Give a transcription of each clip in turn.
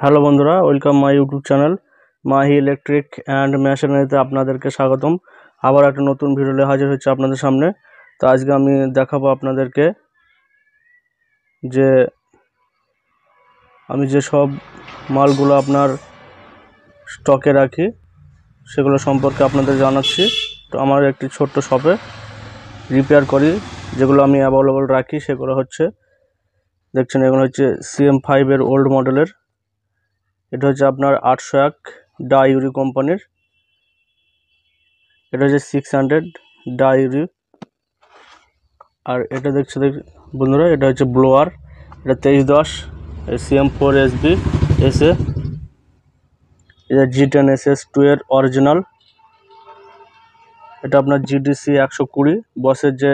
Hello বন্ধুরা, welcome my YouTube channel Mahi electric and মেশিনারিতে আপনাদেরকে স্বাগতম। আবার একটা নতুন ভিডিও নিয়ে হাজির হচ্ছে আপনাদের সামনে। তো আজকে আমি দেখাবো আপনাদেরকে যে আমি যে সব মালগুলো আপনার স্টকে রাখি সেগুলো সম্পর্কে আপনাদের জানাচ্ছি। তো আমার একটি ছোট্ট শপে রিপেয়ার করি, যেগুলো আমি অ্যাভেলেবল রাখি সেগুলো হচ্ছে, দেখছেন এগুলো হচ্ছে CM5 ওল্ড মডেলের। এটা হচ্ছে আপনার 801 ডাইউরি কোম্পানির। এটা হচ্ছে 600 ডাইউরি। আর এটা দেখছে বন্ধুরা, এটা হচ্ছে ব্লোয়ার। এটা 2310 CM4SB SA। এটা G10SS2 এর অরিজিনাল। এটা আপনার GDC 120 বসের যে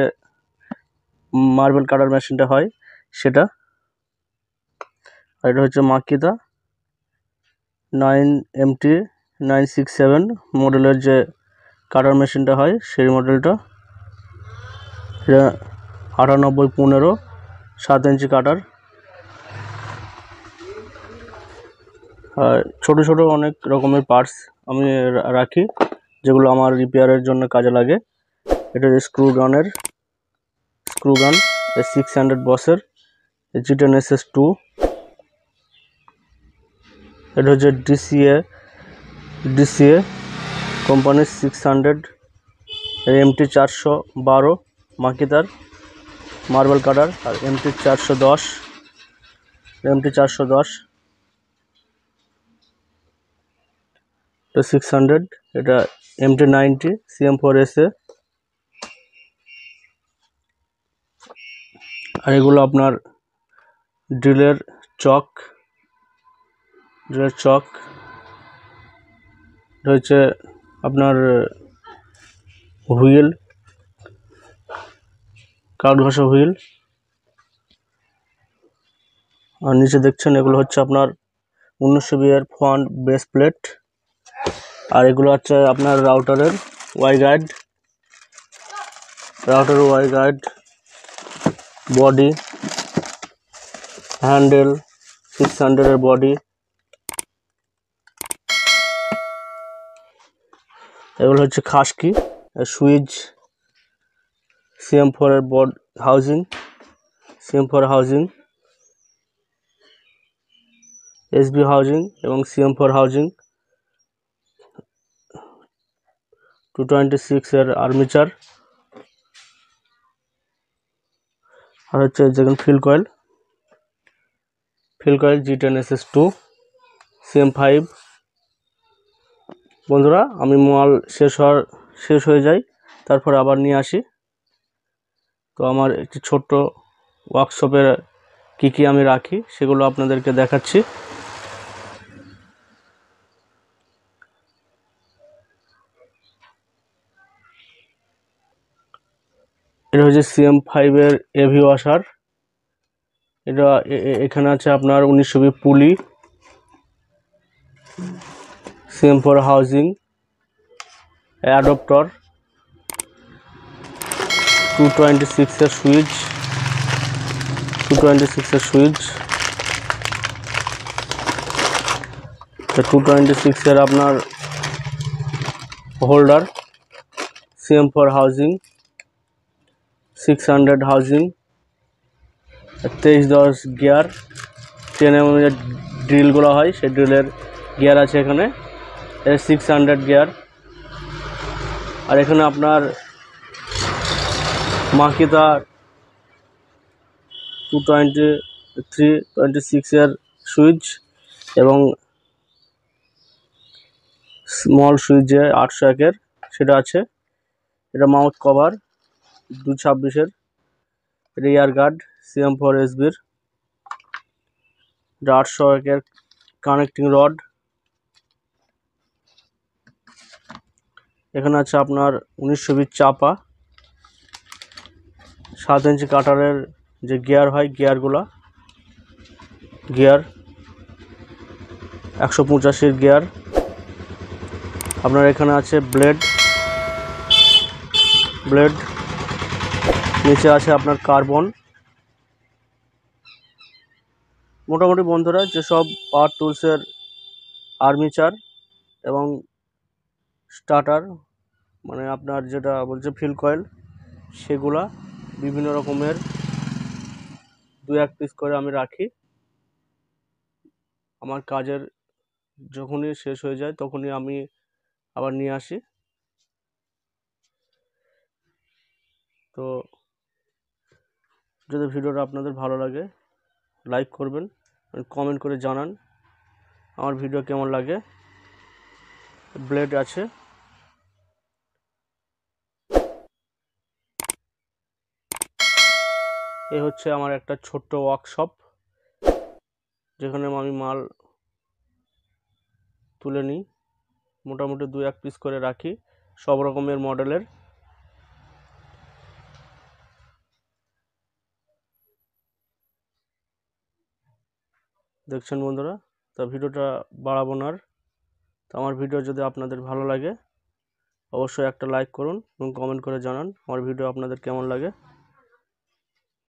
মার্বেল কাটার মেশিনটা হয় সেটা। আর এটা হচ্ছে মাকিতা 9MT 967 মডেলের যে কাটার মেশিনটা হয় সেই মডেলটা। এটা 9815 7 ইঞ্চি কাটার। আর ছোট ছোট অনেক রকমের পার্টস আমি রাখি, যেগুলো আমার রিপেয়ারের জন্য কাজে লাগে। এটা স্ক্রু গান 600 বসের G10SS2। এটা হচ্ছে DCA কোম্পানির 600 MT 412 মাকিতার মার্বেল কাটার। আর MT 410 এটা 600। এটা MT 90 CM4SA। আর এগুলো আপনার ড্রিলের চক। এটা হচ্ছে আপনার হুইল, কাঠ ঘষা হুইল। আর নিচে দেখছেন এগুলো হচ্ছে আপনার 1920 এর ফ্রন্ট বেস প্লেট। আর এগুলো হচ্ছে আপনার রাউটারের ওয়াই গাইড, বডি, হ্যান্ডেল 600 এর বডি। এগুলো হচ্ছে খাসকি, সুইচ, CM4 এর board housing, CM4 housing, SB housing এবং CM4 হাউজিং। 226 এর আর্মিচার। আর হচ্ছে যেখানে ফিল কয়েল G10SS2 CM5। বন্ধুরা, আমি মাল শেষ হয়ে যায়, তারপর আবার নিয়ে আসি। তো আমার একটি ছোট্ট ওয়ার্কশপের কি আমি রাখি সেগুলো আপনাদেরকে দেখাচ্ছি। এটা হচ্ছে CM5 এর এভি ওয়াশার। এটা এখানে আছে আপনার 1920 পুলি, CM4 হাউজিং, অ্যাডপ্টর, 226 এর সুইচ, 226 এর আপনার holder, CM4 housing, 600 housing, 2310 gear, 10mm এর ড্রিলগুলো হয় সেই ড্রিলের গিয়ার আছে এখানে। 600 গিয়ার। আর এখানে আপনার মাকিতা 226 এর সুইচ এবং স্মল সুইচ যে 801 এর সেটা আছে। এটা মাউথ কভার 226 এর। এটা ইয়ার গার্ড CM4SB এর। এটা 801 এর কানেক্টিং রড। এখানে আছে আপনার 1920 চাপা 7 ইঞ্চি কাটারের যে গিয়ার হয়, গিয়ার 185 গিয়ার। আপনার এখানে আছে ব্লেড, নিচে আছে আপনার কার্বন। মোটামুটি বন্ধুরা, যেসব পাওয়ার টুলসের আর্মেচার এবং স্টার্টার, মানে আপনার যেটা বলছে ফিল কয়েল, সেগুলা বিভিন্ন রকমের 2-1 পিস করে আমি রাখি। আমার কাজের যখনই শেষ হয়ে যায় তখনই আমি আবার নিয়ে আসি। তো যদি ভিডিওটা আপনাদের ভালো লাগে লাইক করবেন, কমেন্ট করে জানান আমার ভিডিও কেমন লাগে। ব্লেড আছে, এই হচ্ছে আমার একটা ছোট্ট ওয়ার্কশপ, যেখানে আমি মাল তুলে নিই। মোটামুটি 2-1 পিস করে রাখি সব রকমের মডেলের। দেখছেন বন্ধুরা, তা ভিডিওটা বাড়াবো না আর। তো আমার ভিডিও যদি আপনাদের ভালো লাগে অবশ্যই একটা লাইক করুন এবং কমেন্ট করে জানান আমার ভিডিও আপনাদের কেমন লাগে।